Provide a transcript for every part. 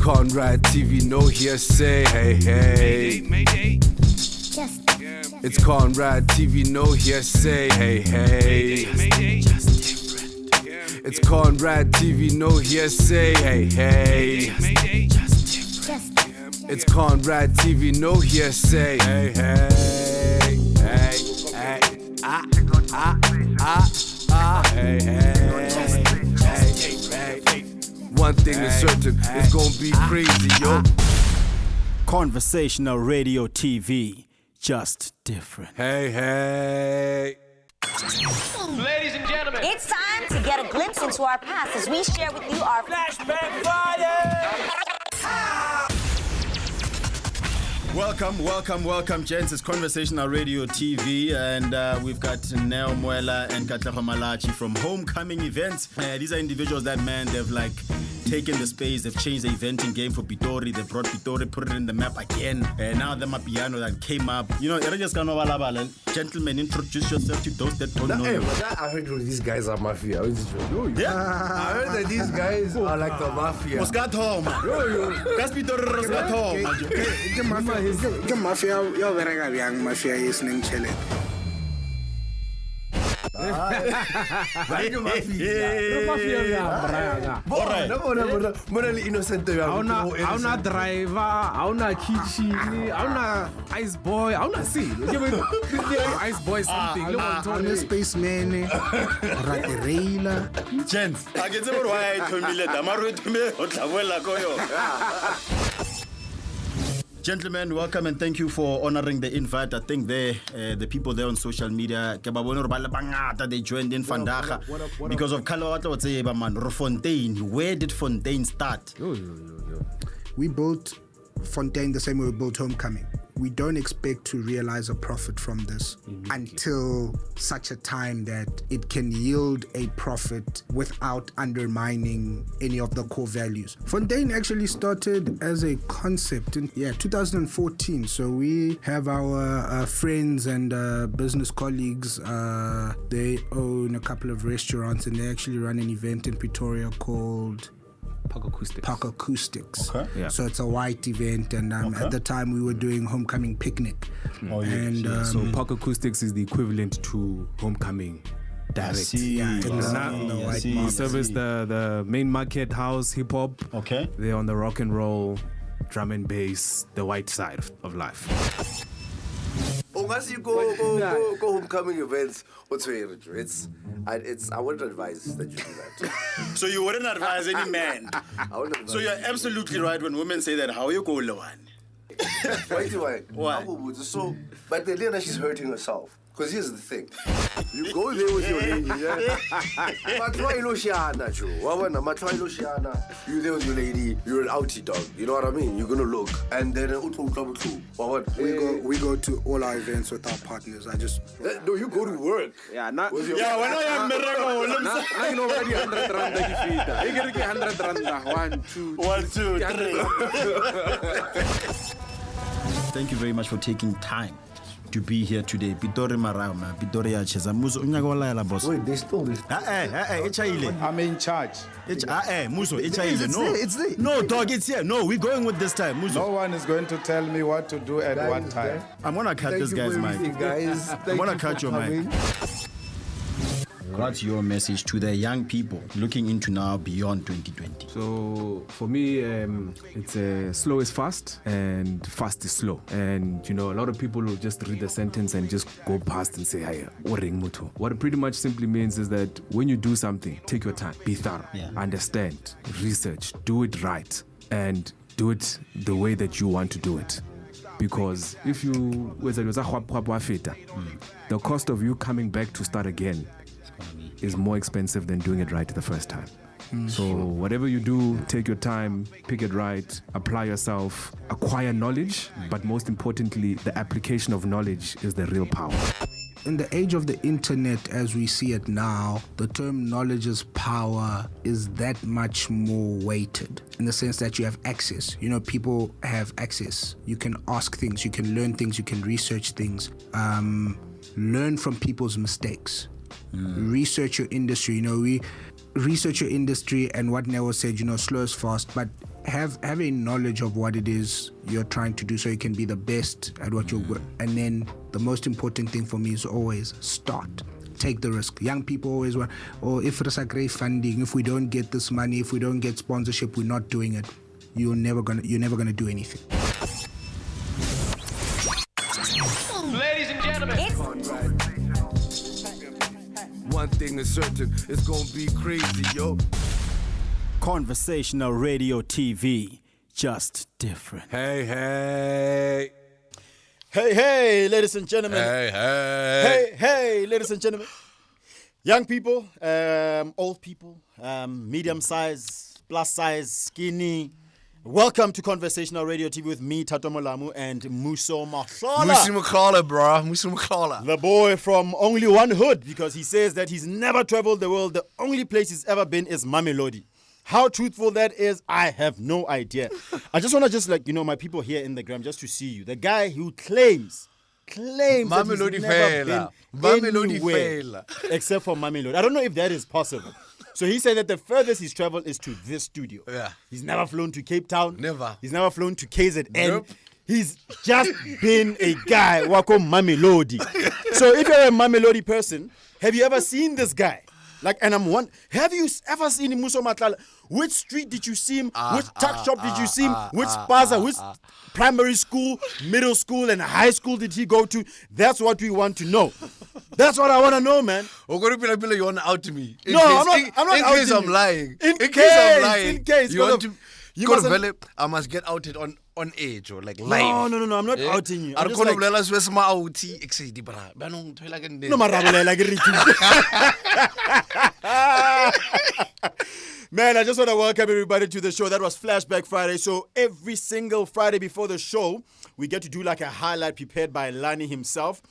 Conrad TV, no hearsay. Hey, hey. It's Conrad TV, no hearsay. Hey, hey. It's Conrad TV, no hearsay. Hey, hey. It's Conrad TV, no hearsay. Hey, hey. Hey, hey. Hey, hey. One thing is certain, it's gonna be crazy, yo. Conversational radio TV, just different. Hey, hey. Ladies and gentlemen, it's time to get a glimpse into our past as we share with you our Flashback Friday. Welcome, gents. It's Conversational Radio TV, and we've got Neo Muela and Katlego Malachi from Homecoming Events. These are individuals that, man, they've like taken the space, they've changed the eventing game for Pitori, they brought Pitori, put it in the map again, and now the Mapiano that came up. You know, gentlemen, introduce yourself to those that don't know you. I heard these guys are mafia. Yeah. I heard that these guys are like the mafia. Ke mafia yo bereka bjang mafia e seneng tšhelete. Hauna driver, hauna kitchen, hauna ice boy, hauna seal. Ice boy something. Hauna spaceman, raterailer. Gents, I get over why I told me that. Gentlemen, welcome and thank you for honoring the invite. I think the people there on social media, they joined in Fandaga because of Fontaine. Where did Fontaine start? We built Fontaine the same way we built Homecoming. We don't expect to realize a profit from this until such a time that it can yield a profit without undermining any of the core values. Fontaine actually started as a concept in 2014. So we have our friends and business colleagues. They own a couple of restaurants and they actually run an event in Pretoria called Park Acoustics. Okay. Yeah. So it's a white event, and at the time we were doing Homecoming Picnic. So Park Acoustics is the equivalent to Homecoming Direct. We service the main market house, hip hop. Okay. They're on the rock and roll, drum and bass, the white side of life. Once you go Homecoming events, what's your I wouldn't advise that you do that. So you wouldn't advise any man. I wouldn't advise. So you're absolutely right when women say that. How you go, Loan? Why? So, but the lady, she's hurting herself. Because here's the thing. You go there with your lady, yeah? You there with your lady, you're an outie dog. You know what I mean? You're gonna look. And then we go to all our events with our partners. No, you go to work. Yeah, when I am you know already 100 rand that you feed. You get 100 rand. 1, 2, 3. Thank you very much for taking time to be here today. Pitori Marama, Pitori Acheza. Mmuso, unyagola boss. Wait, they stole this. I'm in charge. Mmuso, it's there. No, dog, it's here. No, we're going with this time. Mmuso. No one is going to tell me what to do at one time. I'm gonna cut this guy's mic. I'm gonna cut your mic. What's your message to the young people looking into now beyond 2020? So for me, it's slow is fast and fast is slow. And you know, a lot of people will just read the sentence and just go past and say, "Hey, what it pretty much simply means is that when you do something, take your time, be thorough, understand, research, do it right, and do it the way that you want to do it. Because if you, the cost of you coming back to start again is more expensive than doing it right the first time. So whatever you do, take your time, pick it right, apply yourself, acquire knowledge, but most importantly, the application of knowledge is the real power. In the age of the internet as we see it now, the term knowledge is power is that much more weighted in the sense that you have access. You know, people have access. You can ask things, you can learn things, you can research things, learn from people's mistakes. Research your industry. You know, we research your industry, and what Neo said, you know, slow is fast, but have a knowledge of what it is you're trying to do so you can be the best at what you're and then the most important thing for me is always start. Take the risk. Young people always want, if it's a great funding, if we don't get this money, if we don't get sponsorship, we're not doing it. You're never gonna do anything. Ladies and gentlemen. One thing is certain, it's gonna be crazy, yo. Conversational radio TV, just different. Hey, hey. Hey, hey, ladies and gentlemen. Hey, hey. Hey, hey, ladies and gentlemen. Young people, old people, medium size, plus size, skinny. Welcome to Conversational Radio TV with me, Thato Molamu, and Mmuso Matlala. Matlala, bro. Matlala. The boy from only one hood, because he says that he's never traveled the world. The only place he's ever been is Mamelodi. How truthful that is, I have no idea. I just want to my people here in the gram just to see you. The guy who claims Mamelodi that he's never fella. been Mamelodi anywhere fella. except for Mamelodi. I don't know if that is possible. So he said that the furthest he's traveled is to this studio. Yeah. He's never flown to Cape Town. Never. He's never flown to KZN. Nope. He's just been a guy wako Mamelodi. So if you're a Mamelodi person, have you ever seen this guy? Have you ever seen Mmuso Matlala? Which street did you see him? Which tuck shop did you see him? Which spaza? Which primary school, middle school, and high school did he go to? That's what we want to know. That's what I want to know, man. You want to out to me? I'm not in case I'm lying. In case. You want to develop, I must get outed on edge or like live. No, I'm not outing you. I'm just Man, I just want to welcome everybody to the show. That was Flashback Friday. So every single Friday before the show, we get to do like a highlight prepared by Lani himself.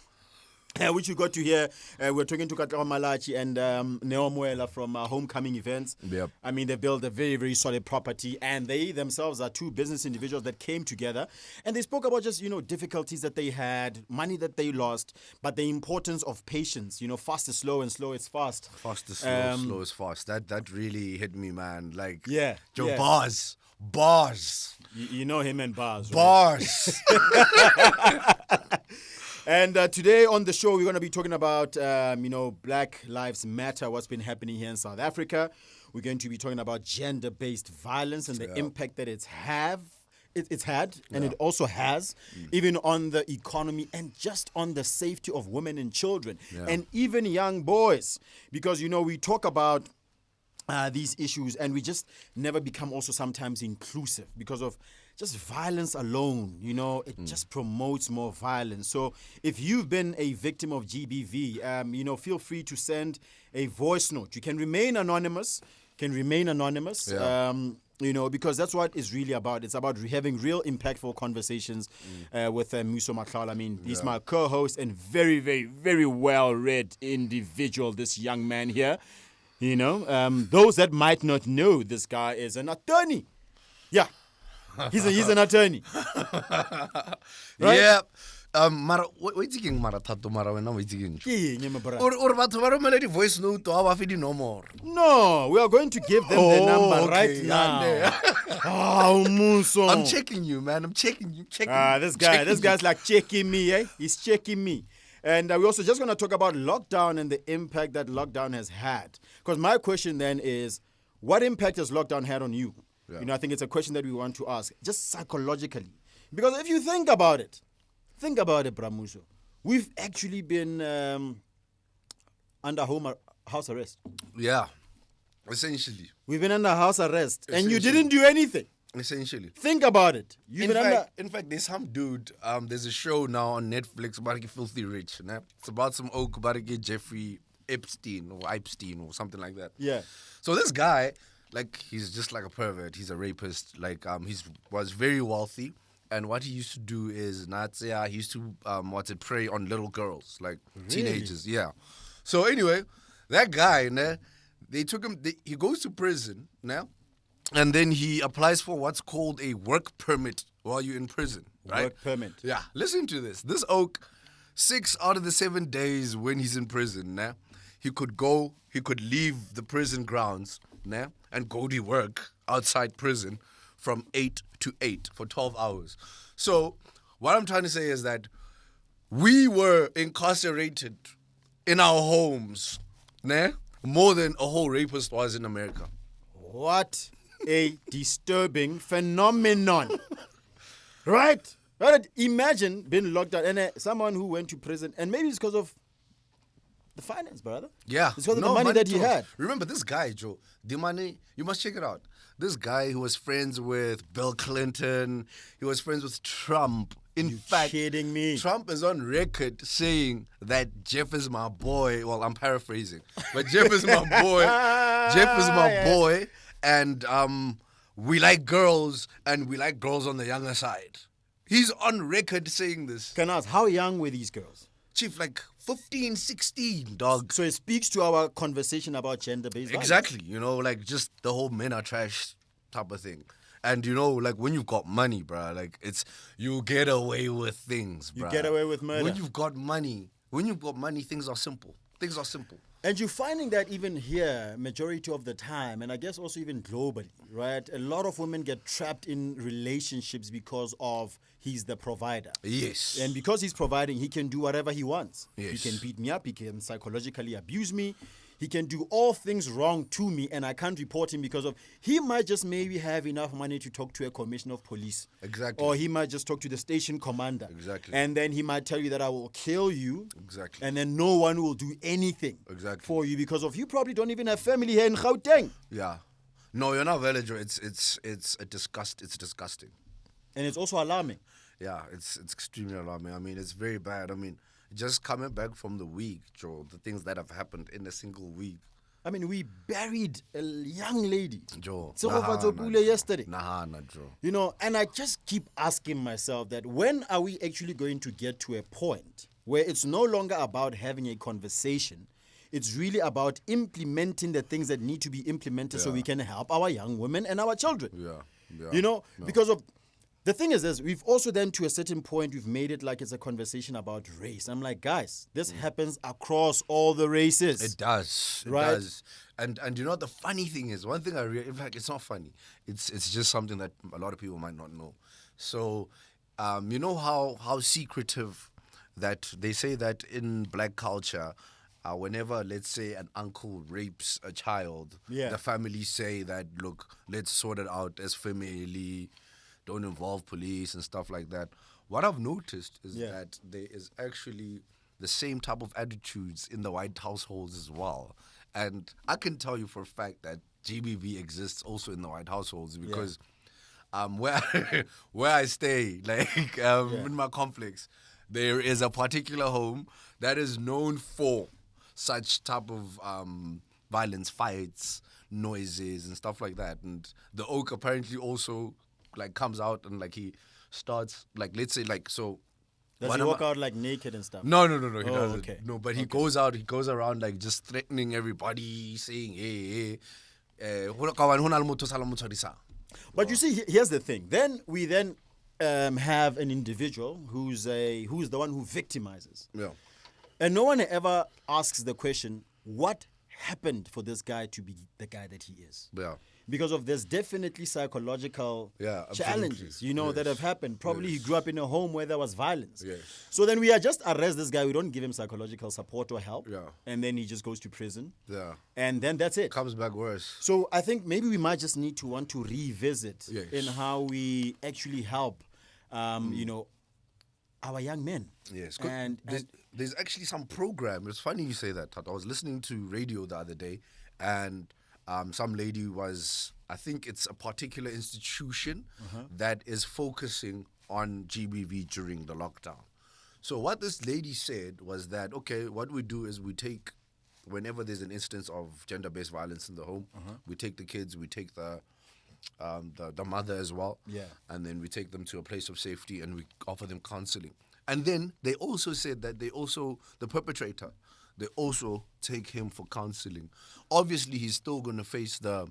Which you got to hear. We're talking to Katlego Malachi and Neomuela from Homecoming Events. Yep. I mean, they built a very, very solid property, and they themselves are two business individuals that came together, and they spoke about just, difficulties that they had, money that they lost, but the importance of patience. Fast is slow and slow is fast. Fast is slow, slow is fast. That really hit me, man. Like, yeah. Bars. You know him and bars, right? Bars. And today on the show, we're going to be talking about, Black Lives Matter, what's been happening here in South Africa. We're going to be talking about gender-based violence and the impact that it's had, and it also has, even on the economy and just on the safety of women and children, and even young boys. Because, we talk about these issues, and we just never become also sometimes inclusive because of just violence alone. It just promotes more violence. So if you've been a victim of GBV, feel free to send a voice note. You can remain anonymous. Because that's what it's really about. It's about having real impactful conversations with Mmuso Matlala. I mean, he's my co-host and very, very, very well-read individual, this young man here. Those that might not know, this guy is an attorney. Yeah, he's an attorney. Right? Yeah. Mara, what you thinking, Mara Thato, Mara? When we thinking? Or but tomorrow, melody voice note to our video no more. No, we are going to give them the number right now. Oh, Mmuso. I'm checking you, man. I'm checking you. This guy's like checking me, eh? He's checking me. And we're also just going to talk about lockdown and the impact that lockdown has had. Because my question then is, what impact has lockdown had on you? Yeah. I think it's a question that we want to ask, just psychologically. Because if you think about it, Mmuso. We've actually been under house arrest. Yeah, essentially. We've been under house arrest, and you didn't do anything. Essentially. Think about it. In fact, there's some dude, there's a show now on Netflix, Bariki Filthy Rich. Né? It's about some oak, Bariki Jeffrey Epstein or something like that. Yeah. So this guy, he's just like a pervert. He's a rapist. He was very wealthy. And what he used to do is, he used to, prey on little girls, teenagers. Yeah. So anyway, that guy, they took him, he goes to prison, now. And then he applies for what's called a work permit while you're in prison, right? Work permit. Yeah. Listen to this. This oak, 6 out of the 7 days when he's in prison, he could leave the prison grounds, and go to work outside prison from 8 to 8 for 12 hours. So what I'm trying to say is that we were incarcerated in our homes, more than a whole rapist was in America. What a disturbing phenomenon. Right? Imagine being locked out and someone who went to prison, and maybe it's because of the finance, brother. Yeah. It's because of the money that he had. Remember this guy, Joe, the money, you must check it out. This guy who was friends with Bill Clinton, he was friends with Trump. In fact, kidding me? Trump is on record saying that Jeff is my boy. Well, I'm paraphrasing, but Jeff is my boy. Jeff is my boy, and we like girls, and we like girls on the younger side. He's on record saying this. Can I ask, how young were these girls? Chief, like 15, 16, dog. So it speaks to our conversation about gender-based violence. Exactly, like just the whole men are trash type of thing. And like when you've got money, bruh, like you get away with things, bruh. You get away with murder. When you've got money, things are simple. Things are simple. And you're finding that even here, majority of the time, and I guess also even globally, right? A lot of women get trapped in relationships because of he's the provider. Yes. And because he's providing, he can do whatever he wants. Yes. He can beat me up, he can psychologically abuse me, he can do all things wrong to me, and I can't report him because of he might just maybe have enough money to talk to a commissioner of police. Exactly. Or he might just talk to the station commander. Exactly. And then he might tell you that I will kill you. Exactly. And then no one will do anything for you because of you probably don't even have family here in Gauteng. Yeah. No, you're not valid. It's a disgust. It's disgusting. And it's also alarming. Yeah, it's extremely alarming. I mean, it's very bad. I mean, just coming back from the week, Joe, the things that have happened in a single week. I mean, we buried a young lady, Joe, yesterday. Joe. And I just keep asking myself that when are we actually going to get to a point where it's no longer about having a conversation, it's really about implementing the things that need to be implemented so we can help our young women and our children. Yeah. Because of the thing is this, we've also then to a certain point, we've made it like it's a conversation about race. I'm like, guys, this happens across all the races. It does. It does. And the funny thing is, one thing in fact, it's not funny. It's just something that a lot of people might not know. So, you know how secretive that they say that in black culture, whenever, let's say, an uncle rapes a child, the family say that, look, let's sort it out as family, don't involve police and stuff like that. What I've noticed is that there is actually the same type of attitudes in the white households as well. And I can tell you for a fact that GBV exists also in the white households because where I stay, in my complex, there is a particular home that is known for such type of violence, fights, noises and stuff like that. And the oak apparently also comes out and he starts let's say so. Does he walk out naked and stuff? No, he doesn't. Okay. No, but he goes out. He goes around just threatening everybody, saying, "Hey, But you see, here's the thing. Then we have an individual who's the one who victimizes. Yeah. And no one ever asks the question, what happened for this guy to be the guy that he is? Yeah. Because there's definitely psychological challenges, that have happened. Probably he grew up in a home where there was violence. Yes. So then we just arrest this guy. We don't give him psychological support or help. Yeah. And then he just goes to prison. Yeah. And then that's it. Comes back worse. So I think maybe we might just need to want to revisit in how we actually help, our young men. Yes. And there's actually some program. It's funny you say that, Thato. I was listening to radio the other day and some lady was, I think it's a particular institution that is focusing on GBV during the lockdown. So what this lady said was that, okay, what we do is we take, whenever there's an instance of gender-based violence in the home, we take the kids, we take the mother as well, and then we take them to a place of safety and we offer them counseling. And then they also said that the perpetrator, they also take him for counseling. Obviously, he's still going to face the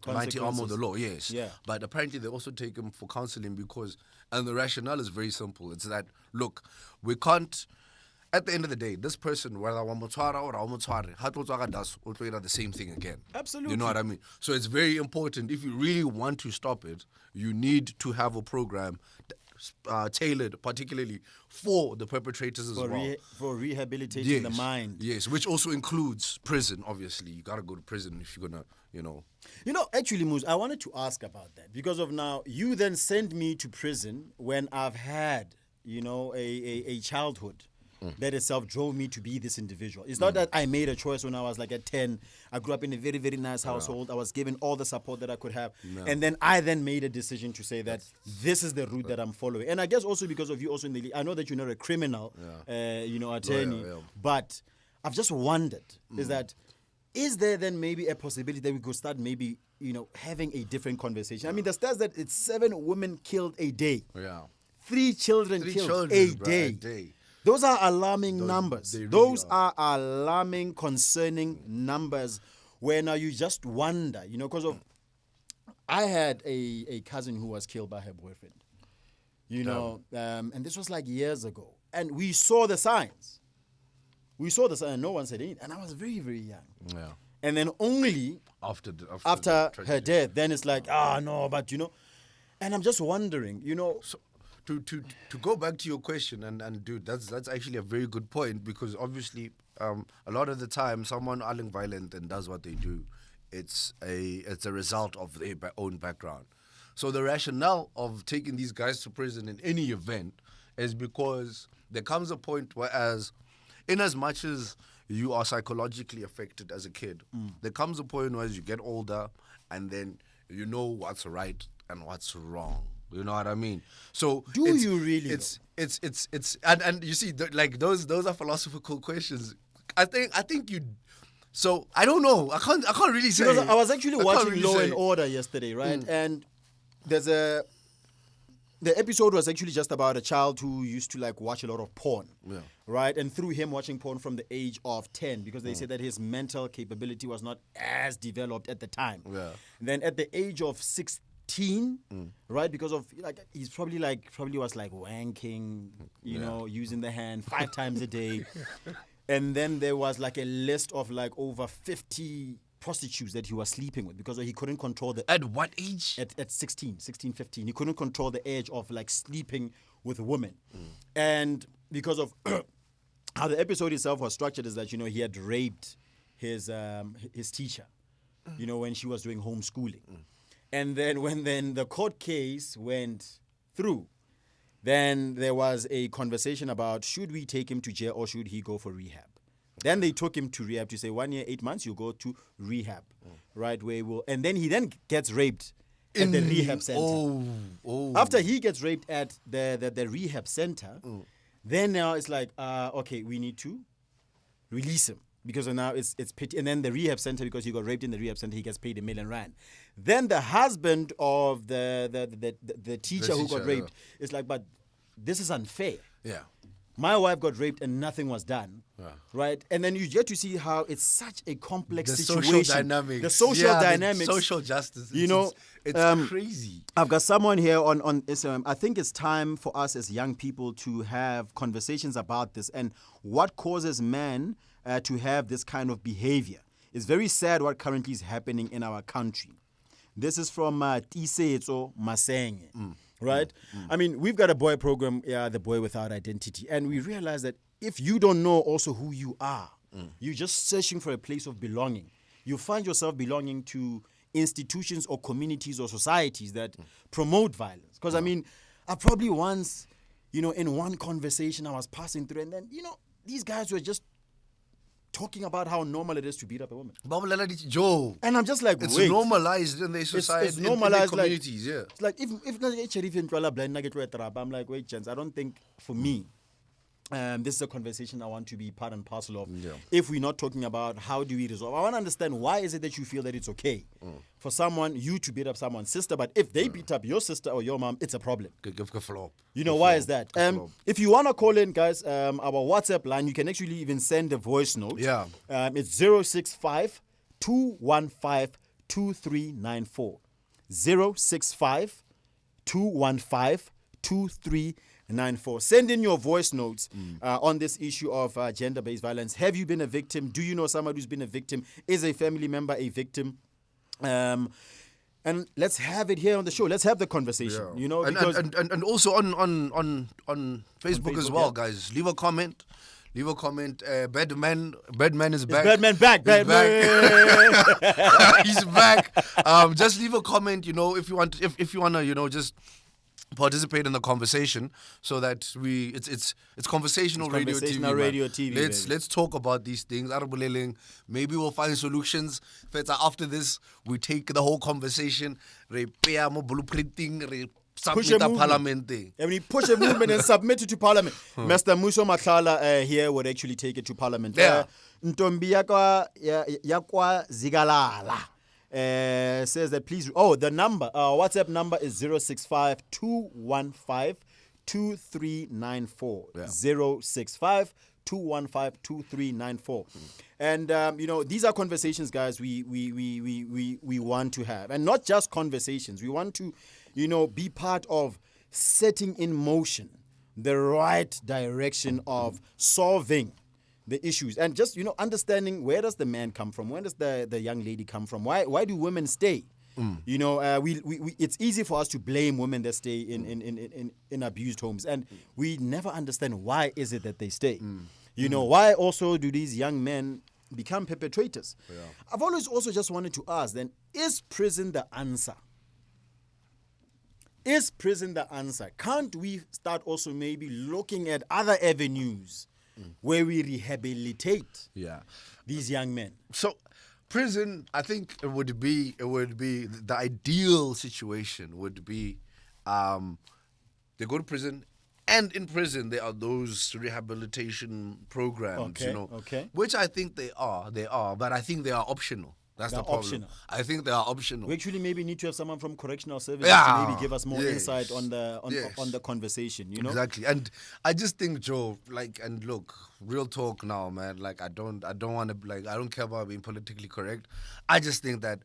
mighty arm of the law, yes. Yeah. But apparently, they also take him for counseling because, and the rationale is very simple. It's that, look, we can't, at the end of the day, this person, whether Wamotwara or Awamotware, Hatotwara does the same thing again. Absolutely. You know what I mean? So it's very important. If you really want to stop it, you need to have a program tailored particularly for the perpetrators as well. For rehabilitating the mind. Yes, which also includes prison, obviously. You got to go to prison if you're going to, you know. Actually, Moose, I wanted to ask about that because of now, you then send me to prison when I've had, a childhood that itself drove me to be this individual. It's not that I made a choice when I was like at 10. I grew up in a very, very nice household. I was given all the support that I could have. No. And then I made a decision to say that this is the route that I'm following. And I guess also because of you also in the league, I know that you're not a criminal, attorney, but I've just wondered, is there then maybe a possibility that we could start maybe, having a different conversation? I mean, the stats that it's 7 women killed a day. Yeah. 3 children killed a day. Those are alarming numbers. Those are alarming, concerning numbers where now you just wonder, because of I had a cousin who was killed by her boyfriend, and this was like years ago. And we saw the signs. And no one said anything. And I was very, very young. Yeah. And then only after her death, then it's like, no, but and I'm just wondering, So, to go back to your question and dude, that's actually a very good point, because obviously a lot of the time someone acting violent and does what they do, it's a result of their own background. So the rationale of taking these guys to prison in any event is because there comes a point where in as much as you are psychologically affected as a kid, there comes a point where as you get older and then you know what's right and what's wrong. You know what I mean? So do you really? It's and you see those are philosophical questions. I think you. So I don't know. I can't really say. Because I was actually watching Law and Order yesterday, right? And there's the episode was actually just about a child who used to watch a lot of porn, right? And through him watching porn from the age of 10, because they said that his mental capability was not as developed at the time. Yeah. Then at the age of 16. Right, because of he's probably was wanking, using the hand 5 times a day, and then there was a list of over 50 prostitutes that he was sleeping with because he couldn't control the. At what age? At 16, 15, he couldn't control the urge of sleeping with women, and because of how the episode itself was structured is that he had raped his teacher, when she was doing homeschooling. And then when the court case went through, then there was a conversation about should we take him to jail or should he go for rehab. Then they took him to rehab to say 1 year, 8 months, you go to rehab, right? And then he then gets raped at the rehab center. After he gets raped at the rehab center, then now it's okay, we need to release him. Because now it's pity. And then the rehab center, because he got raped in the rehab center, he gets paid R1 million. Then the husband of the teacher who got raped is but this is unfair. Yeah. My wife got raped and nothing was done. Yeah. Right? And then you get to see how it's such a complex situation. The social dynamics. The social justice. It's crazy. I've got someone here on Instagram. I think it's time for us as young people to have conversations about this and what causes men to have this kind of behavior. It's very sad what currently is happening in our country. This is from Tisetso Masenge, right? I mean, we've got a boy program, The Boy Without Identity, and we realize that if you don't know also who you are, you're just searching for a place of belonging. You find yourself belonging to institutions or communities or societies that promote violence. Because, I mean, I probably once, in one conversation I was passing through, and then, these guys were just talking about how normal it is to beat up a woman. And I'm just it's wait. normalized in their society, it's normalized, in their communities, yeah. It's like I'm like, wait, gents, I don't think for me, this is a conversation I want to be part and parcel of. Yeah. If we're not talking about how do we resolve, I want to understand why is it that you feel that it's okay for you to beat up someone's sister, but if they beat up your sister or your mom, it's a problem. Why is that? If you want to call in, guys, our WhatsApp line, you can actually even send a voice note. Yeah. It's 065 215 2394. 065 215 2394. 2394. Send in your voice notes on this issue of gender-based violence. Have you been a victim? Do you know somebody who's been a victim? Is a family member a victim? And let's have it here on the show. Let's have the conversation. You know, and also on Facebook as well, guys. Leave a comment. Badman is back. Badman back. He's back. Just leave a comment. You know, if you want to, you know, just participate in the conversation, so that it's conversational radio TV. Let's talk about these things. Maybe we'll find solutions. After this, we take the whole conversation. Push a movement. And we push a movement and submit it to Parliament. Mr. Mmuso Matlala here would actually take it to Parliament. Ntombi yakwa Zigalala says that please. The number, WhatsApp number is 065 215 2394. 065 215 2394. And you know, these are conversations, guys, we want to have, and not just conversations. We want to, you know, be part of setting in motion the right direction of solving the issues, and just, you know, understanding where does the man come from, where does the young lady come from, why do women stay? You know, it's easy for us to blame women that stay in abused homes, and we never understand why is it that they stay. You know, why also do these young men become perpetrators? I've always also just wanted to ask then, is prison the answer? Is prison the answer? Can't we start also maybe looking at other avenues where we rehabilitate these young men? So prison, I think it would be the ideal situation would be they go to prison, and in prison there are those rehabilitation programs, you know, which I think they are, but I think they are optional. That's the problem. Optional. I think they are optional. We actually maybe need to have someone from correctional services to maybe give us more insight on the conversation, you know? Exactly. And I just think, Joe, like, and look, real talk now, man, like, I don't want to, like, I don't care about being politically correct. I just think that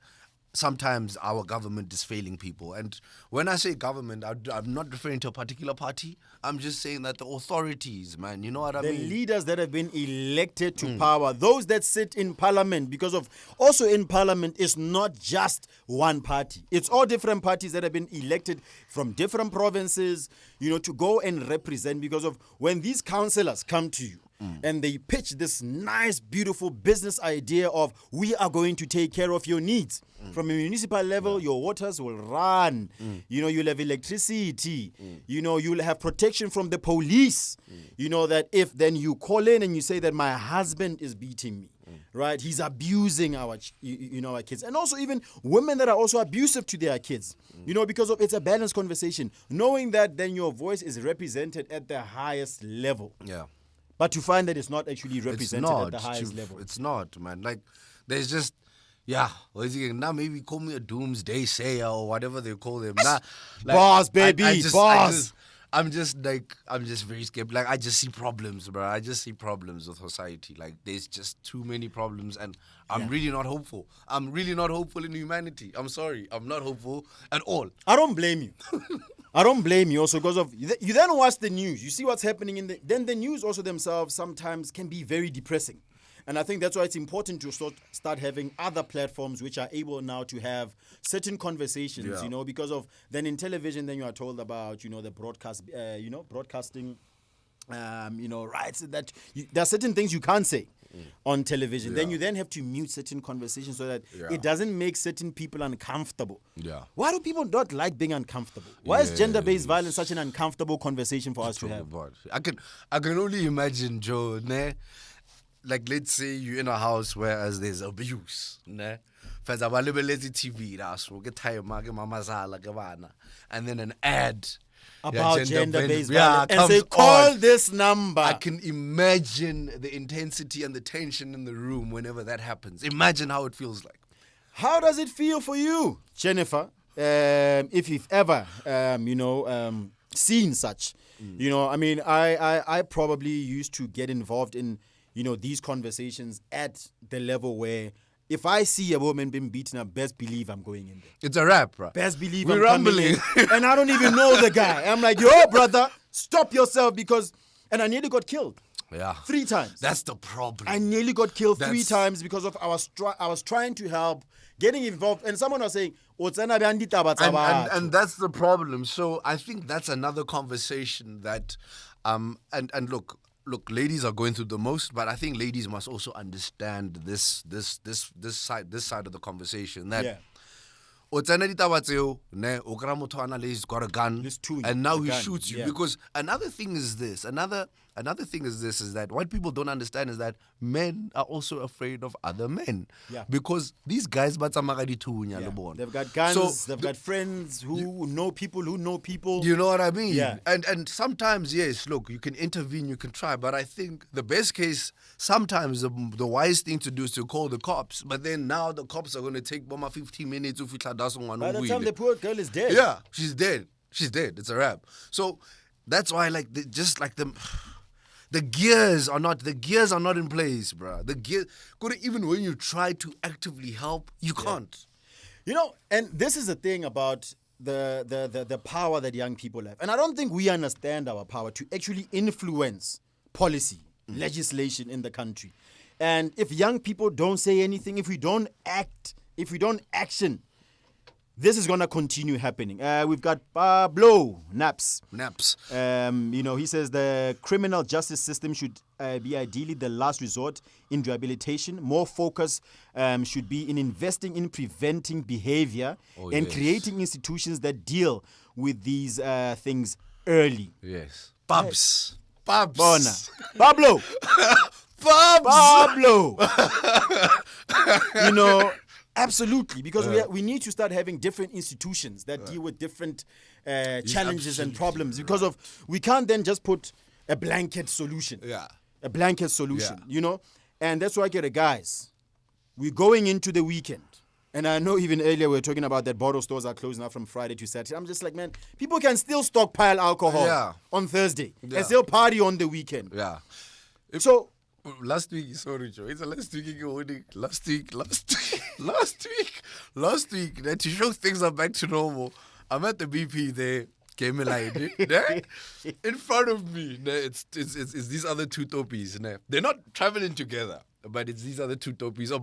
sometimes our government is failing people. And when I say government, I'm not referring to a particular party. I'm just saying that the authorities, man, you know what I mean? The leaders that have been elected to power, those that sit in parliament, because of also in parliament is not just one party. It's all different parties that have been elected from different provinces, you know, to go and represent, because of when these councillors come to you, and they pitch this nice, beautiful business idea of we are going to take care of your needs. From a municipal level, your waters will run. You know, you'll have electricity. You know, you'll have protection from the police. You know, that if then you call in and you say that my husband is beating me, right? He's abusing our kids. And also even women that are also abusive to their kids. You know, because of it's a balanced conversation. Knowing that then your voice is represented at the highest level. But to find that it's not actually represented at the highest level. It's not, man. Like, there's just, now maybe call me a doomsday sayer or whatever they call them. Nah, like, boss, baby, boss. I'm just very scared. Like, I just see problems, bro. I just see problems with society. Like, there's just too many problems, and I'm really not hopeful. I'm really not hopeful in humanity. I'm sorry. I'm not hopeful at all. I don't blame you. I don't blame you also, because of you then watch the news. You see what's happening then the news also themselves sometimes can be very depressing. And I think that's why it's important to start having other platforms which are able now to have certain conversations, you know, because of then in television, then you are told about, you know, the broadcasting, rights that there are certain things you can't say on television. Then you then have to mute certain conversations so that it doesn't make certain people uncomfortable. Why do people not like being uncomfortable? Why is gender-based violence such an uncomfortable conversation for us to have? I can only imagine, Joe, like, let's say you're in a house where there's abuse, and then an ad about gender-based violence and say, call this number. I can imagine the intensity and the tension in the room whenever that happens. Imagine how it feels like. How does it feel for you, Jennifer, if you've ever, seen such? You know, I mean, I probably used to get involved in, you know, these conversations at the level where if I see a woman being beaten up, best believe I'm going in there. It's a wrap, bro. Best believe We're I'm rumbling. coming in. And I don't even know the guy. I'm like, yo, brother, Stop yourself and I nearly got killed Yeah. 3 times. That's the problem. I nearly got killed 3 That's- times because of I was trying to help, getting involved, and someone was saying, and that's the problem. So I think that's another conversation that and look, ladies are going through the most, but I think ladies must also understand this side of the conversation that Yeah. o tsena ditaba tseo, ne, o kry-a motho a na le- he's got a gun, He's two, and now a he gun, shoots you. yeah. Because another thing is this, is that what people don't understand is that men are also afraid of other men. Yeah. Because these guys, ba tsamaya ka dithunya, le bona. They've got guns, So, they've got friends who know people who know people. you know what I mean? Yeah. And sometimes, yes, look, you can intervene, you can try, but I think the best case, sometimes the wise thing to do is to call the cops. But then now the cops are going to take 15 minutes to fitla da someone By the who time will. the poor girl is dead. Yeah, she's dead. It's a wrap. So that's why, like, the gears are not in place, bro. The gear, even when you try to actively help, you can't. You know, and this is the thing about the power that young people have. And I don't think we understand our power to actually influence policy, legislation in the country. And if young people don't say anything, if we don't action, this is going to continue happening. We've got Pablo Naps. He says the criminal justice system should be ideally the last resort in rehabilitation. More focus should be in investing in preventing behavior and creating institutions that deal with these things early. Yes. Pubs. Bona. Pablo. Pablo. Absolutely, because we need to start having different institutions that deal with different challenges and problems. Because we can't then just put a blanket solution. Yeah. A blanket solution, Yeah. And that's why, guys, we're going into the weekend. And I know even earlier we were talking about that bottle stores are closed now from Friday to Saturday. I'm just like, man, people can still stockpile alcohol on Thursday and still party on the weekend. Yeah. Last week, sorry, Joe. It's last week, to show things are back to normal, I'm at the BP there, came in line, in front of me. It's these other 2 topis. They're not traveling together, but it's these other 2 topis. Yeah.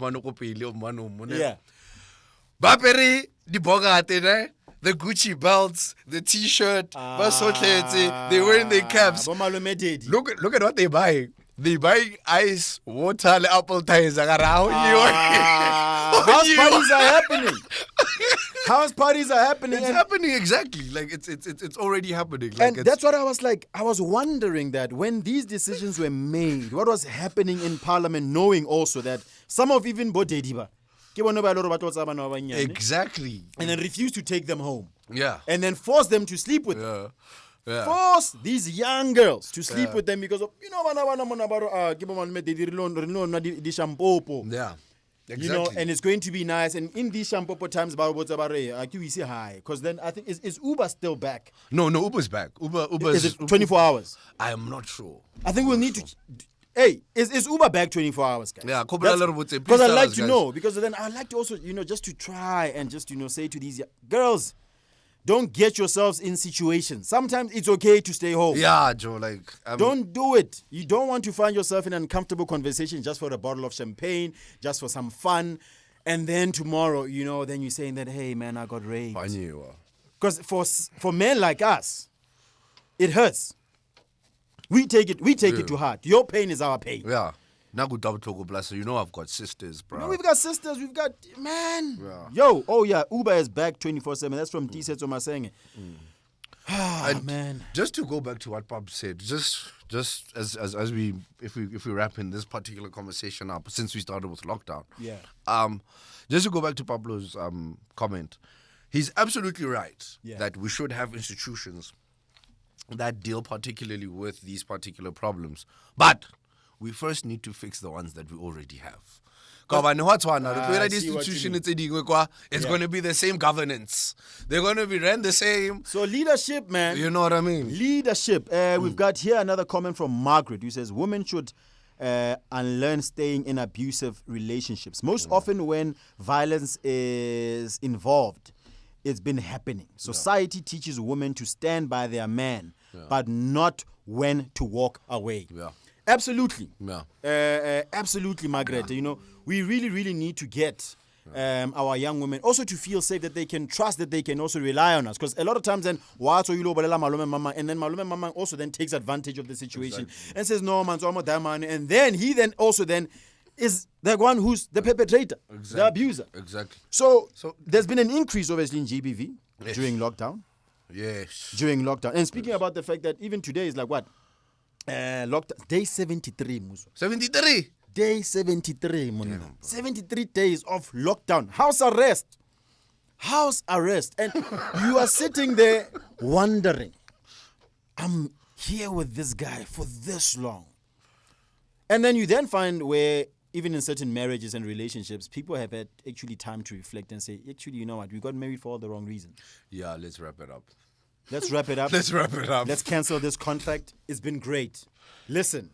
Baperi, the bogate, the Gucci belts, the T-shirt, they're wearing their caps. Look at what they buy. They buy ice, water, apple ties. House parties are happening. House parties are happening. It's happening exactly. Like it's already happening. Like, and that's what I was like. I was wondering that when these decisions were made, what was happening in Parliament, knowing also that some of even Bodediba, exactly, and then refused to take them home. Yeah, and then force them to sleep with them. Yeah. Force these young girls to sleep with them because of Exactly. And it's going to be nice. And in these Shampopo times, because then I think is Uber still back? No, Uber's back. Uber is it 24 hours? I am not sure. I think we'll need to. Hey, is Uber back 24 hours, guys? Yeah, because I'd like to know. Because then I'd like to also, just to try and just, say to these girls, don't get yourselves in situations. Sometimes it's okay to stay home. Yeah, Joe, don't do it. You don't want to find yourself in an uncomfortable conversation just for a bottle of champagne, just for some fun. And then tomorrow, then you're saying that, hey, man, I got raped. Because for men like us, it hurts. We take it to heart. Your pain is our pain. Yeah. I've got sisters, bro. No, we've got sisters. We've got, man. Yeah. Uber is back 24/7. That's from T-Set Omasenge. Man. Just to go back to what Bob said, just as we if we wrap in this particular conversation up, since we started with lockdown. Yeah. Just to go back to Pablo's comment, he's absolutely right that we should have institutions that deal particularly with these particular problems. But we first need to fix the ones that we already have. It's going to be the same governance. They're going to be ran the same. So leadership, man. You know what I mean? Leadership. We've got here another comment from Margaret who says, women should unlearn staying in abusive relationships. Most often when violence is involved, it's been happening. Society teaches women to stand by their man but not when to walk away. Yeah. Absolutely. Yeah. Absolutely, Margaret. You know, we really, really need to get our young women also to feel safe, that they can trust, that they can also rely on us. Because a lot of times then, malume mama, and then malume mama also then takes advantage of the situation and says, no, man, so I'm that man. And then he then also then is the one who's the perpetrator, the abuser. Exactly. So there's been an increase, obviously, in GBV during lockdown. Yes. During lockdown. And speaking about the fact that even today is like what? Lockdown. Day 73, Mmuso. 73. Day 73, Monina. 73 days of lockdown. House arrest. House arrest. And you are sitting there wondering, I'm here with this guy for this long. And then you then find where, even in certain marriages and relationships, people have had actually time to reflect and say, actually, you know what, we got married for all the wrong reasons. Yeah, let's wrap it up. Let's wrap it up. Let's wrap it up. Let's cancel this contract. It's been great. Listen,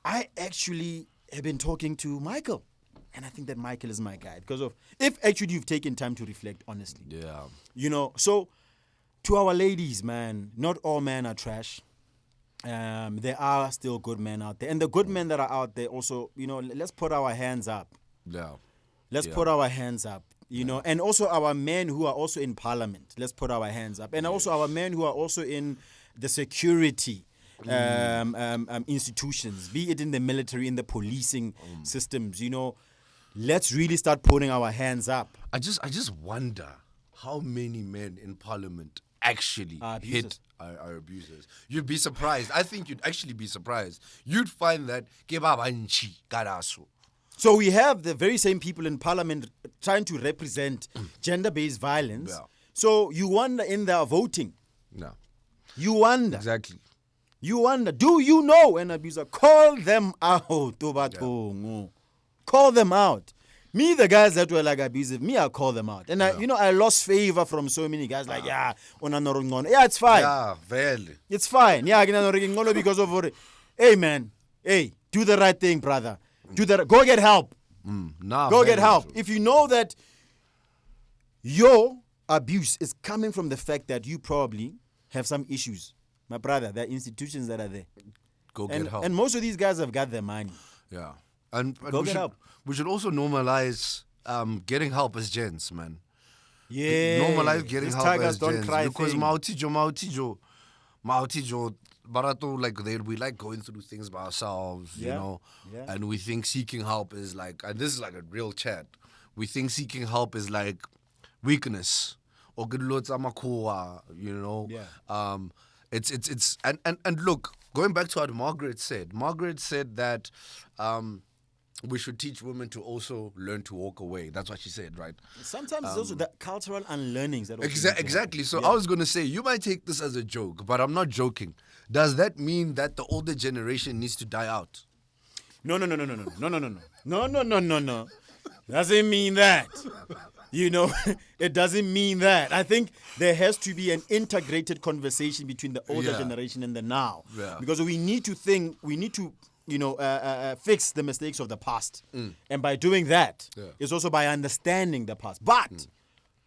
I actually have been talking to Michael. And I think that Michael is my guy. Because of, if actually you've taken time to reflect, honestly. Yeah. You know, so to our ladies, man, not all men are trash. There are still good men out there. And the good men that are out there also, you know, let's put our hands up. Yeah. Let's put our hands up, you know, and also our men who are also in parliament. Let's put our hands up. And also our men who are also in the security institutions, be it in the military, in the policing systems, you know. Let's really start putting our hands up. I just wonder how many men in parliament actually hit our abusers. You'd be surprised. I think you'd actually be surprised. You'd find that so we have the very same people in parliament trying to represent gender-based violence. Yeah. So you wonder in their voting. No. You wonder. Exactly. You wonder, do you know an abuser? Call them out. Call them out. Me, the guys that were like abusive, I'll call them out. And I lost favor from so many guys like, yeah, it's fine. Yeah, very. It's fine. Yeah, because of, hey man, hey, do the right thing, brother. Go get help. Go get help. True. If you know that your abuse is coming from the fact that you probably have some issues, my brother, there are institutions that are there. Go get help. And most of these guys have got their money. Yeah. And Go get help. We should also normalize getting help as gents, man. Yeah. Normalize getting These help tigers as don't gents. cry Because thing. Mautijo, Barato, like we like going through things by ourselves, you know. Yeah. And we think seeking help is like, and this is like a real chat. We think seeking help is like weakness or good lords amakoa, you know. Yeah. It's and look, going back to what Margaret said that we should teach women to also learn to walk away. That's what she said, right? Sometimes it's also the cultural unlearnings that also Exactly. So I was going to say, you might take this as a joke, but I'm not joking. Does that mean that the older generation needs to die out? No. Doesn't mean that. You know, it doesn't mean that. I think there has to be an integrated conversation between the older generation and the now. Yeah. Because we need to fix the mistakes of the past. And by doing that, it's also by understanding the past. But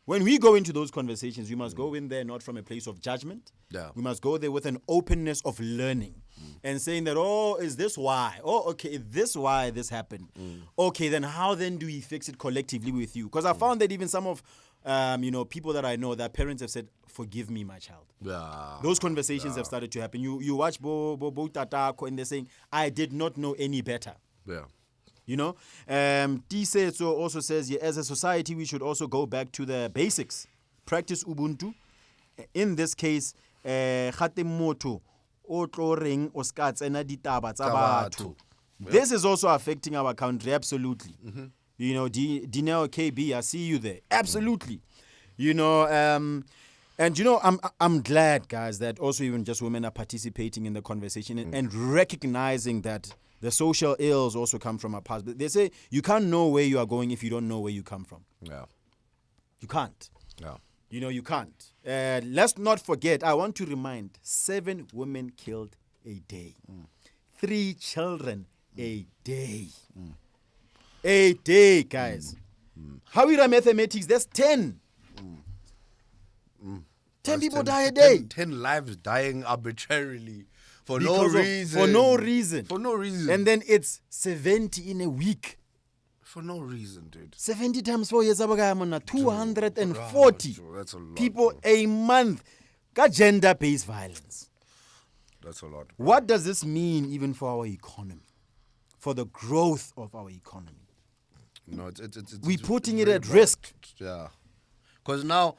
when we go into those conversations, we must go in there not from a place of judgment. Yeah. We must go there with an openness of learning and saying that, oh, is this why? Oh, okay, is this why this happened? Okay, then how then do we fix it collectively with you? Because I found that even some of people that I know, their parents have said, forgive me, my child. Yeah. Those conversations have started to happen. You watch Bo Tatako and they're saying, I did not know any better. Yeah. You know? Tisetso also says, as a society, we should also go back to the basics. Practice Ubuntu. In this case, Khatemoto, Otloring, Oskats, and Aditaba, Tabatu. This is also affecting our country, absolutely. You know, Dineo KB, I see you there. Absolutely. You know, and you know, I'm glad, guys, that also even just women are participating in the conversation and recognizing that the social ills also come from our past. But they say you can't know where you are going if you don't know where you come from. Yeah. You can't. Yeah. You know, you can't. Let's not forget, I want to remind, 7 women killed a day. 3 children a day. A day, guys. How we run mathematics, that's 10. 10 That's people die a day. 10 lives dying arbitrarily for Because no of- reason. For no reason. For no reason. And then it's 70 in a week. for no reason, dude. 70 times 4 years, 240 Bro, that's a lot, people bro. a month. Got gender-based violence. That's a lot. What does this mean even for our economy? For the growth of our economy? No, it's We're putting it very at bad. risk. Yeah. Because now,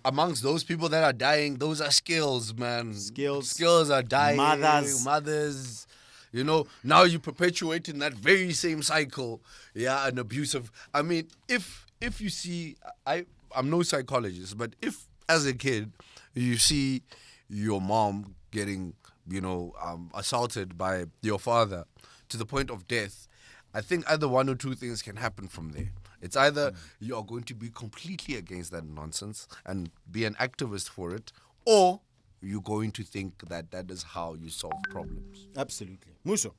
amongst those people that are dying, those are skills, man. Skills are dying. Mothers. You know, now you're perpetuating that very same cycle. Yeah, an abusive. I mean, if you see, I'm no psychologist, but if as a kid you see your mom getting, assaulted by your father to the point of death, I think either one or two things can happen from there. It's either you are going to be completely against that nonsense and be an activist for it, or you're going to think that that is how you solve problems. Absolutely. Mmuso,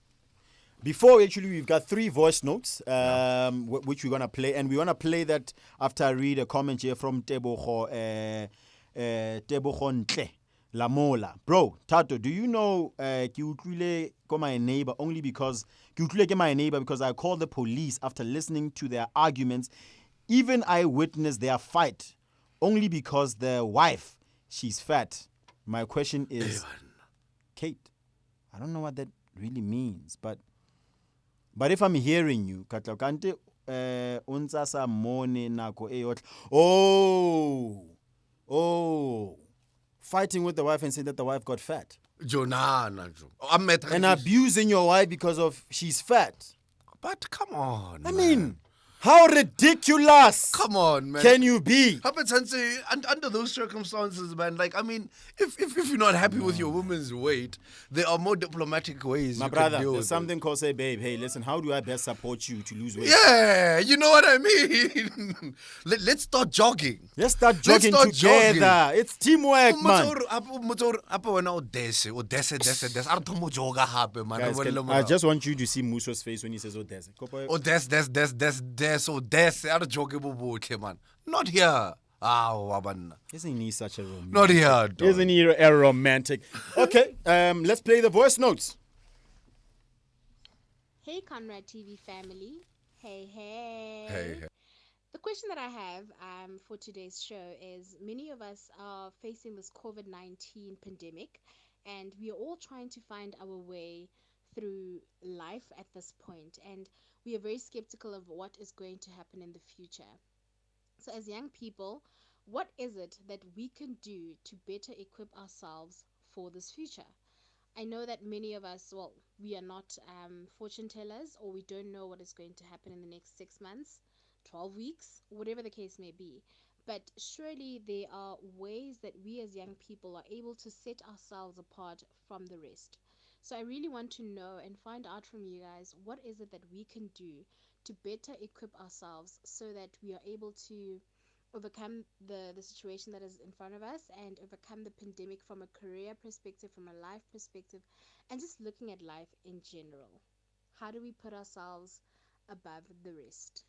before we've got 3 voice notes, which we're going to play. And we want to play that after I read a comment here from Tebogo Ntle, Lamola. Bro, Thato, do you know ke utlwile ko my neighbor only because I called the police after listening to their arguments. Even I witnessed their fight only because the wife, she's fat. My question is, Kate, I don't know what that really means, but if I'm hearing you, Katlokante unsasa mone nako eyot. Oh, fighting with the wife and saying that the wife got fat. And abusing your wife because of she's fat. But come on, I man. mean, how ridiculous Come on, man. can you be? Under those circumstances, man, like, I mean, if you're not happy with your woman's weight, there are more diplomatic ways My you brother, can deal there's with something called say, babe, hey, listen, how do I best support you to lose weight? Yeah, you know what I mean? Let's start jogging. Let's start jogging together. It's teamwork, man. Guys, I just want you to see Mmuso's face when he says Odessa. Man. Not here. Isn't he such a romantic? Not here, dog. Isn't he a romantic? Okay, let's play the voice notes. Hey, Conrad TV family. Hey. Hey. The question that I have for today's show is many of us are facing this COVID-19 pandemic, and we are all trying to find our way through life at this point, and we are very skeptical of what is going to happen in the future. So as young people, what is it that we can do to better equip ourselves for this future? I know that many of us, we are not fortune tellers, or we don't know what is going to happen in the next 6 months, 12 weeks, whatever the case may be. But surely there are ways that we as young people are able to set ourselves apart from the rest. So I really want to know and find out from you guys, what is it that we can do to better equip ourselves so that we are able to overcome the situation that is in front of us and overcome the pandemic from a career perspective, from a life perspective, and just looking at life in general. How do we put ourselves above the rest?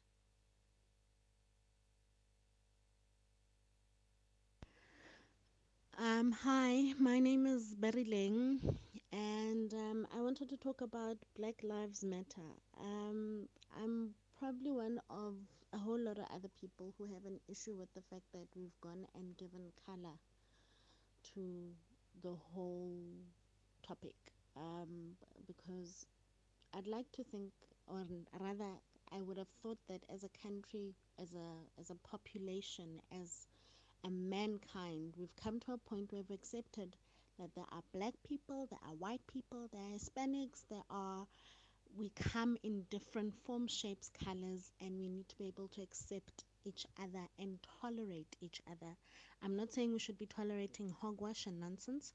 Hi, my name is Barry Ling, and I wanted to talk about Black Lives Matter. I'm probably one of a whole lot of other people who have an issue with the fact that we've gone and given color to the whole topic, because I'd like to think, or rather, I would have thought that as a country, as a population, as a mankind, we've come to a point where we've accepted that there are black people, there are white people, there are Hispanics, we come in different forms, shapes, colors, and we need to be able to accept each other and tolerate each other. I'm not saying we should be tolerating hogwash and nonsense,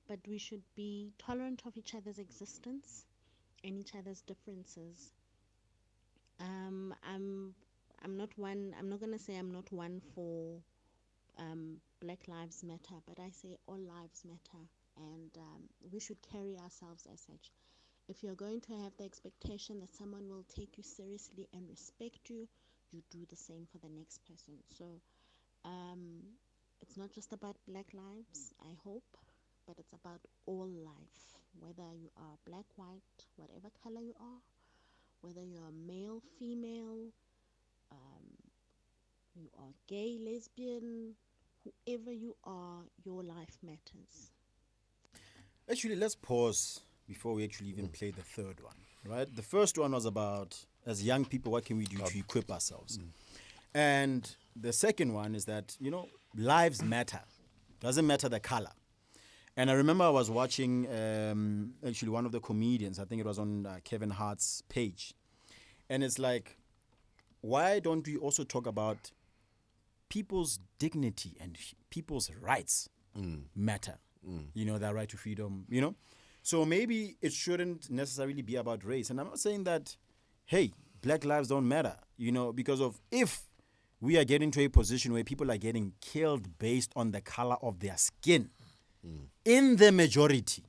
but we should be tolerant of each other's existence and each other's differences. I'm not gonna say I'm not one for Black Lives Matter, but I say all lives matter, and we should carry ourselves as such. If you're going to have the expectation that someone will take you seriously and respect you, you do the same for the next person. So it's not just about black lives, I hope, but it's about all life. Whether you are black, white, whatever color you are, whether you are male, female, you are gay, lesbian, whoever you are, your life matters. Actually, let's pause before we actually even play the third one, right? The first one was about, as young people, what can we do to equip ourselves? And the second one is that, lives matter. Doesn't matter the color. And I remember I was watching actually one of the comedians, I think it was on Kevin Hart's page. And it's like, why don't we also talk about people's dignity and people's rights matter? Their right to freedom, So maybe it shouldn't necessarily be about race. And I'm not saying that, hey, black lives don't matter, because of if we are getting to a position where people are getting killed based on the color of their skin in the majority.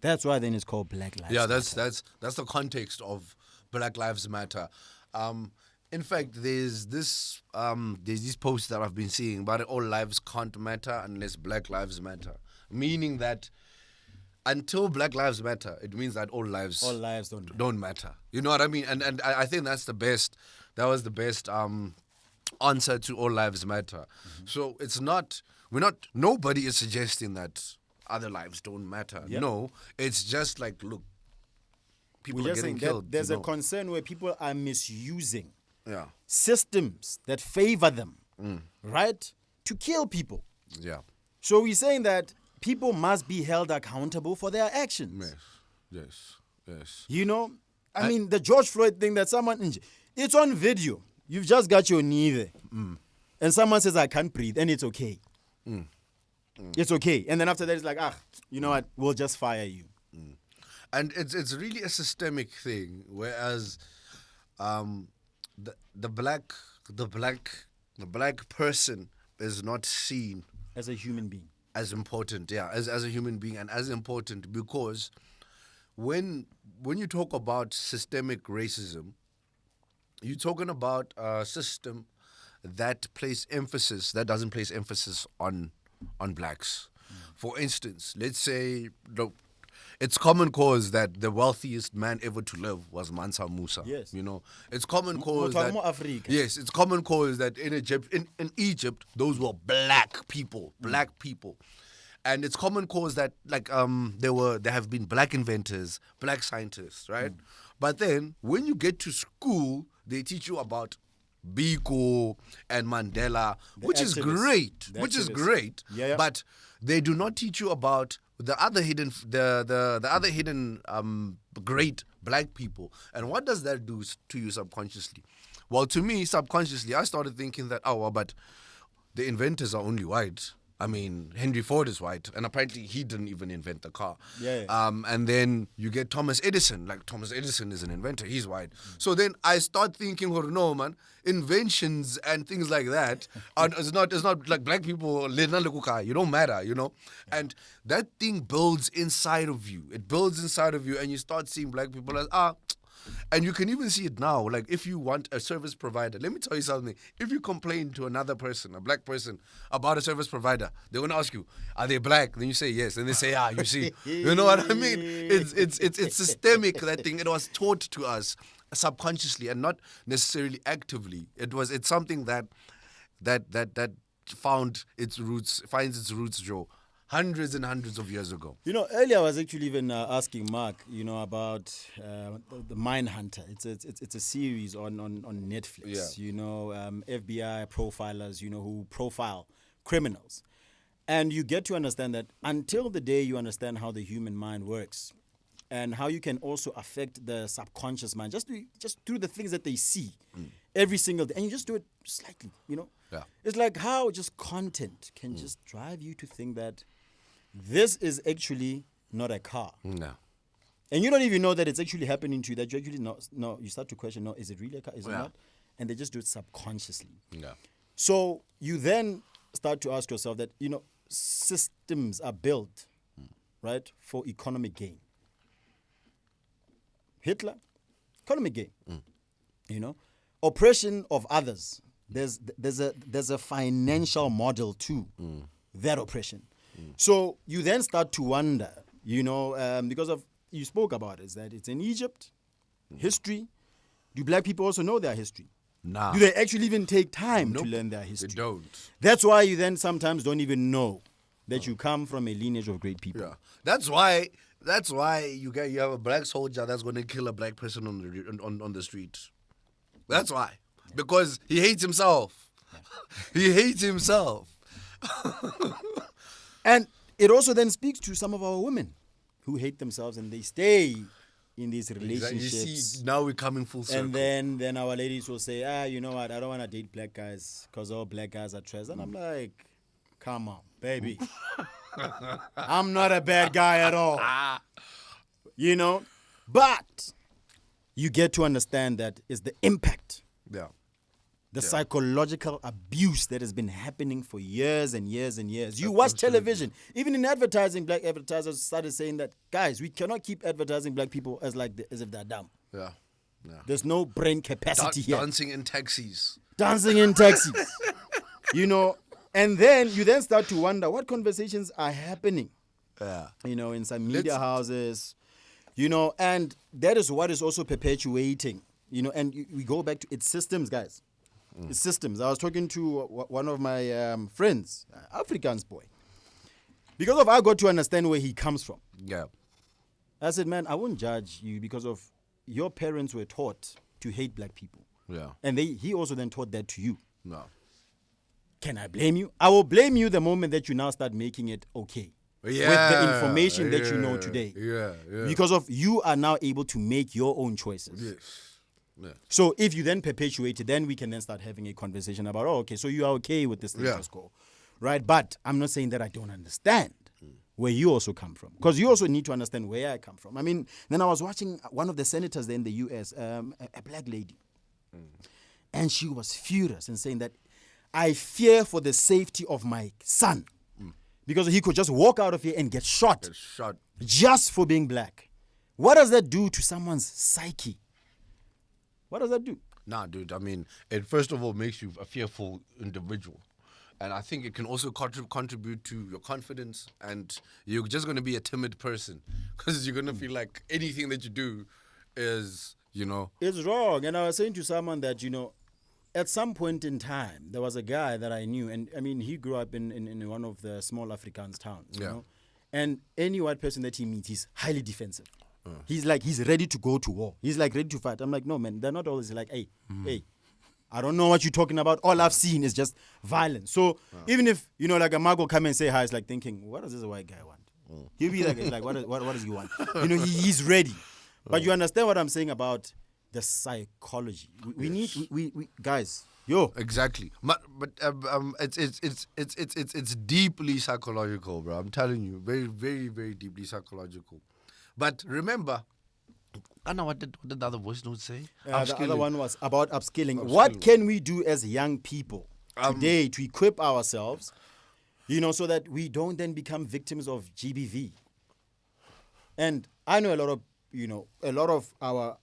That's why then it's called Black Lives Matter. That's the context of Black Lives Matter. In fact, there's these posts that I've been seeing about all lives can't matter unless Black Lives Matter, meaning that until Black Lives Matter, it means that all lives don't matter. You know what I mean? And I think that's the best. That was the best answer to all lives matter. So it's not. Nobody is suggesting that other lives don't matter. Yep. No, it's just like, look, people are getting killed. There's a concern where people are misusing Yeah. systems that favor them, right, to kill people. Yeah. So we're saying that people must be held accountable for their actions. Yes. I mean, the George Floyd thing that it's on video. You've just got your knee there. And someone says, I can't breathe, and it's okay. It's okay. And then after that, it's like, you know what? We'll just fire you. And it's really a systemic thing, whereas the black person is not seen as a human being, as important, as a human being, and as important because when you talk about systemic racism, you're talking about a system that doesn't place emphasis on blacks. For instance, let's say it's common cause that the wealthiest man ever to live was Mansa Musa. Yes. It's common cause that Africa. Yes, it's common cause that in Egypt those were black people. And it's common cause that there have been black inventors, black scientists, right? But then when you get to school, they teach you about Biko and Mandela, which is great. Yeah. But they do not teach you about the other hidden great black people. And what does that do to you subconsciously? Well, to me, subconsciously, I started thinking that, but the inventors are only white. I mean, Henry Ford is white, and apparently he didn't even invent the car. Yeah. And then you get Thomas Edison. Like, Thomas Edison is an inventor. He's white. So then I start thinking, no, man, inventions and things like that, it's not like black people, you don't matter, And that thing builds inside of you. It builds inside of you, and you start seeing black people as, and you can even see it now. Like, if you want a service provider, let me tell you something. If you complain to another person, a black person, about a service provider, they're going to ask you, are they black? Then you say yes. And they say, you see. You know what I mean? It's systemic, that thing. It was taught to us subconsciously and not necessarily actively. It's something that finds its roots, Joe, hundreds and hundreds of years ago. Earlier I was actually even asking Mark, about the Mindhunter. It's a series on Netflix. Yeah. FBI profilers, who profile criminals, and you get to understand that until the day you understand how the human mind works, and how you can also affect the subconscious mind just through the things that they see every single day, and you just do it slightly. Yeah. It's like how just content can just drive you to think that this is actually not a car. No. And you don't even know that it's actually happening to you, that you actually no, you start to question, is it really a car? Is it not? And they just do it subconsciously. Yeah. So you then start to ask yourself that, systems are built, right, for economic gain. Hitler, economic gain. Oppression of others, there's a financial model to that oppression. So you then start to wonder, because of you spoke about it, is that it's in Egypt, history. Do black people also know their history? Nah. Do they actually even take time to learn their history? They don't. That's why you then sometimes don't even know that you come from a lineage of great people. Yeah. That's why you have a black soldier that's going to kill a black person on the street. That's why. Because he hates himself. He hates himself. And it also then speaks to some of our women who hate themselves and they stay in these relationships. You see, now we're coming full circle. And then our ladies will say, you know what, I don't want to date black guys because all black guys are trash. And I'm like, come on, baby. I'm not a bad guy at all. But you get to understand that is the impact. Yeah. The psychological abuse that has been happening for years and years and years. You watch television. Even in advertising, black advertisers started saying that, guys, we cannot keep advertising black people as if they're dumb. Yeah. There's no brain capacity here. Dancing in taxis. And then you then start to wonder what conversations are happening. Yeah. In some media houses. And that is what is also perpetuating. And we go back to its systems, guys. It's systems. I was talking to one of my friends, Afrikaans boy. Because I got to understand where he comes from. Yeah. I said, man, I won't judge you because of your parents were taught to hate black people. Yeah. And he also then taught that to you. No. Can I blame you? I will blame you the moment that you now start making it okay. Yeah. With the information that you know today. Yeah. Because of you are now able to make your own choices. Yes. Yeah. So if you then perpetuate it, then we can then start having a conversation about, okay, so you are okay with the status quo, right? But I'm not saying that I don't understand where you also come from, because you also need to understand where I come from. I mean, then I was watching one of the senators there in the U.S., a black lady, and she was furious and saying that I fear for the safety of my son because he could just walk out of here and get shot just for being black. What does that do to someone's psyche? What does that do? Nah, dude, I mean, it first of all makes you a fearful individual. And I think it can also contribute to your confidence, and you're just going to be a timid person because you're going to feel like anything that you do is, It's wrong. And I was saying to someone that, at some point in time, there was a guy that I knew, and I mean, he grew up in one of the small Afrikaans towns, you know? And any white person that he meets, he's highly defensive. He's ready to go to war. He's like ready to fight. I'm like, no, man, they're not always like, hey, I don't know what you're talking about. All I've seen is just violence. So even if, like a Mago come and say hi, it's like thinking, what does this white guy want? He'll be like what does he want? He's ready. But you understand what I'm saying about the psychology. We need guys. Yo, exactly. But it's deeply psychological, bro. I'm telling you, very, very, very deeply psychological. But remember, Anna, what did the other voice note say? The other one was about upskilling. What can we do as young people today to equip ourselves, so that we don't then become victims of GBV? And I know a lot of our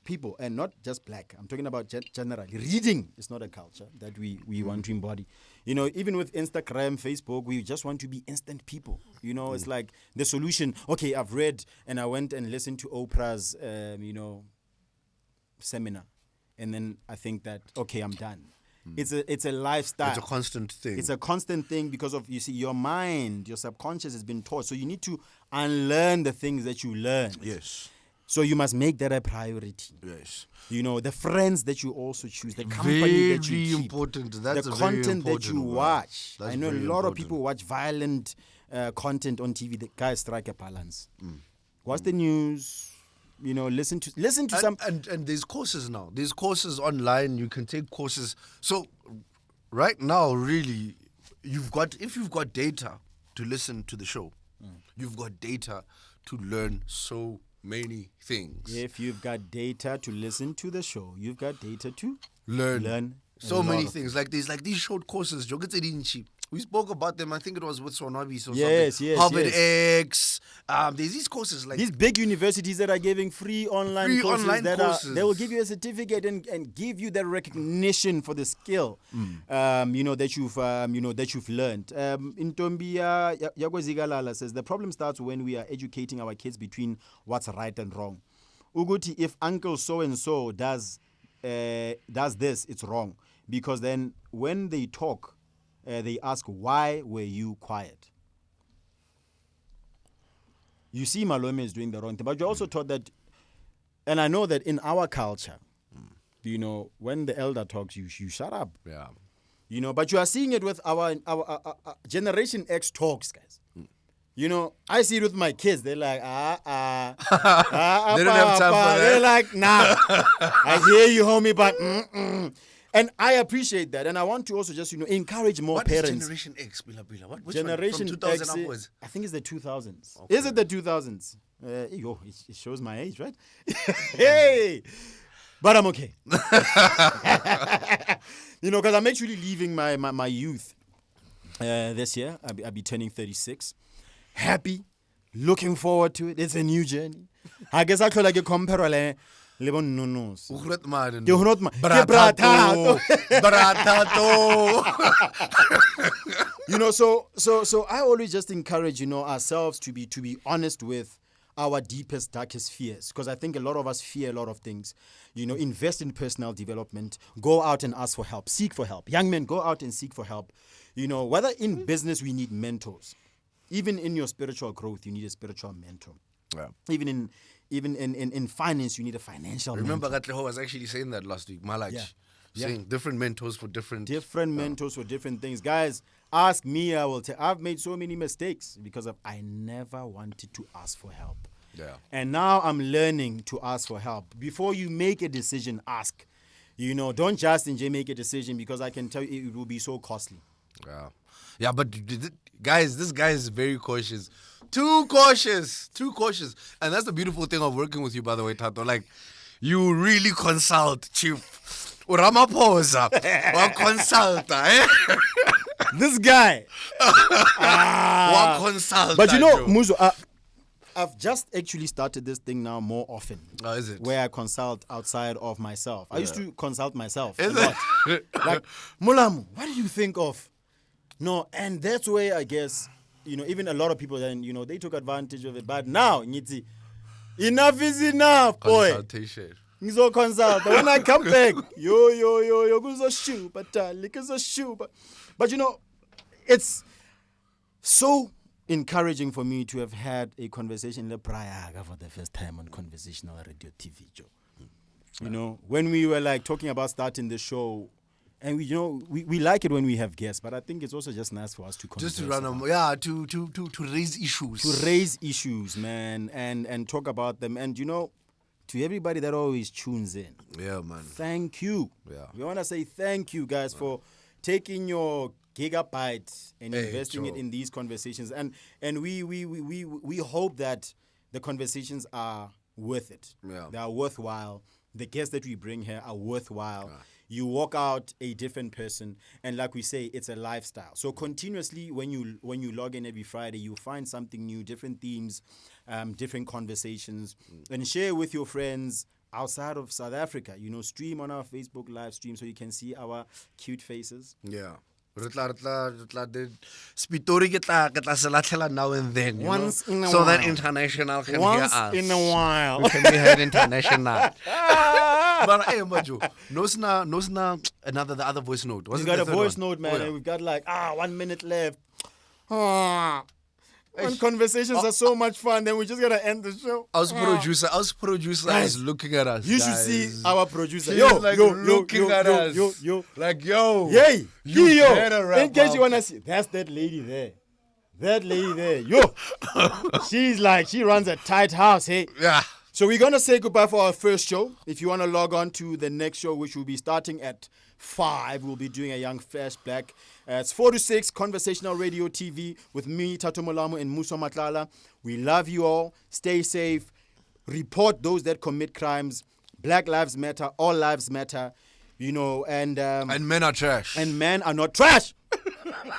people, and not just black, I'm talking about generally. Reading is not a culture that we want to embody. Even with Instagram, Facebook, we just want to be instant people. It's like the solution. Okay, I've read and I went and listened to Oprah's, seminar. And then I think that, okay, I'm done. It's a lifestyle. It's a constant thing. It's a constant thing because of, your mind, your subconscious has been taught. So you need to unlearn the things that you learn. Yes. So you must make that a priority. Yes. The friends that you also choose, the company that you keep, important. That's the a content very important that you one. watch. That's I know a very lot of important. people watch violent content on TV. The guys strike a balance. Watch the news. Listen to some. And there's courses now. There's courses online. You can take courses. So right now, really, if you've got data to listen to the show, you've got data to learn so many things. If you've got data to listen to the show, you've got data to learn a so lot many of things. Like these short courses. We spoke about them. I think it was with Swanabi. So Yes, something. yes, Harvard yes. X. There's these courses like these big universities that are giving free online courses they will give you a certificate and give you that recognition for the skill, that you've learned. Intombi Yagozigalala says the problem starts when we are educating our kids between what's right and wrong. Uguti, if uncle so and so does this, it's wrong, because then when they talk, they ask, why were you quiet? You see Malome is doing the wrong thing, but you're also taught that, and I know that in our culture, when the elder talks, you shut up. Yeah. But you are seeing it with our Generation X talks, guys. I see it with my kids. They're like, They don't have time for that. They're like, nah, I hear you, homie, but And I appreciate that. And I want to also just, encourage more parents. What is Generation X, Bila? Which Generation one? From 2000 X, upwards? I think it's the 2000s. Okay. Is it the 2000s? It shows my age, right? Hey! But I'm okay. Because I'm actually leaving my youth this year. I'll be turning 36. Happy. Looking forward to it. It's a new journey. I guess I could like a compare. Bratato. So I always just encourage, ourselves to be honest with our deepest, darkest fears, because I think a lot of us fear a lot of things. Invest in personal development, go out and ask for help, seek for help. Young men, go out and seek for help. Whether in business we need mentors, even in your spiritual growth, you need a spiritual mentor. Yeah. Even in finance, you need a financial mentor. Remember, Gatleho was actually saying that last week, Malach. Saying different mentors for different mentors for different things. Guys, ask me, I will tell. I've made so many mistakes because I never wanted to ask for help. Yeah. And now I'm learning to ask for help. Before you make a decision, ask. Don't just make a decision, because I can tell you it will be so costly. Yeah. Yeah, but guys, this guy is very cautious. Too cautious. And that's the beautiful thing of working with you, by the way, Thato. Like, you really consult, Chief. Ramaphosa. Or consult, eh? This guy. Consult. But Mmuso, I've just actually started this thing now more often. Oh, is it? Where I consult outside of myself. I used to consult myself Is a lot. Like, Molamu, what do you think of? No, and that's where I guess, even a lot of people then, they took advantage of it. But now, Ngiti, enough is enough, boy. Consultation. Consult. When I come back, yo, but it's so encouraging for me to have had a conversation for the first time on Conversational Radio TV, Joe. When we were like talking about starting the show, and we like it when we have guests, but I think it's also just nice for us to converse. Just to run to raise issues. To raise issues, man, and talk about them. And to everybody that always tunes in. Yeah, man. Thank you. Yeah. We want to say thank you, guys, for taking your gigabyte and investing it in these conversations. And we hope that the conversations are worth it. Yeah. They are worthwhile. The guests that we bring here are worthwhile. Yeah. You walk out a different person, and like we say, it's a lifestyle. So continuously, when you log in every Friday, you find something new, different themes, different conversations, and share with your friends outside of South Africa. Stream on our Facebook live stream so you can see our cute faces. Yeah. Spitori ke tla se latlhela now and then, Once in a so while. that international can Once hear us. in a while. We can be heard international. But hey, Majo, the other voice note. We've got a voice note, man, and we've got 1 minute left. When conversations are so much fun, then we just gotta end the show. Our producer Guys, is looking at us. You should guys. see our producer. He's looking at us. Like, yo. Yay. You better wrap In case up. you wanna see, that's that lady there. Yo. She runs a tight house, hey. Yeah. So we're going to say goodbye for our first show. If you want to log on to the next show, which will be starting at 5, we'll be doing a Young Fresh Black. It's 4 to 6, Conversational Radio TV with me, Thato Molamu, and Mmuso Matlala. We love you all. Stay safe. Report those that commit crimes. Black lives matter. All lives matter. And men are trash. And men are not trash.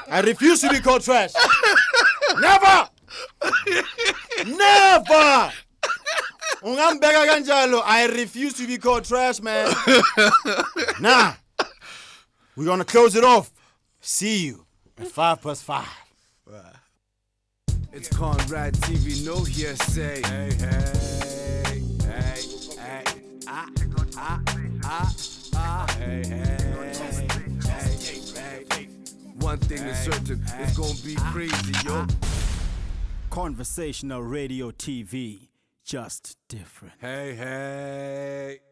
I refuse to be called trash. Never! Never! Ungambeka kanjalo. I refuse to be called trash, man. Nah. We're gonna close it off. See you at 5+5. It's Conrad TV, no hearsay. Hey, hey, hey, hey, hey, hey. One thing is certain, it's gonna be crazy, yo. Conversational Radio TV, just different. Hey, hey.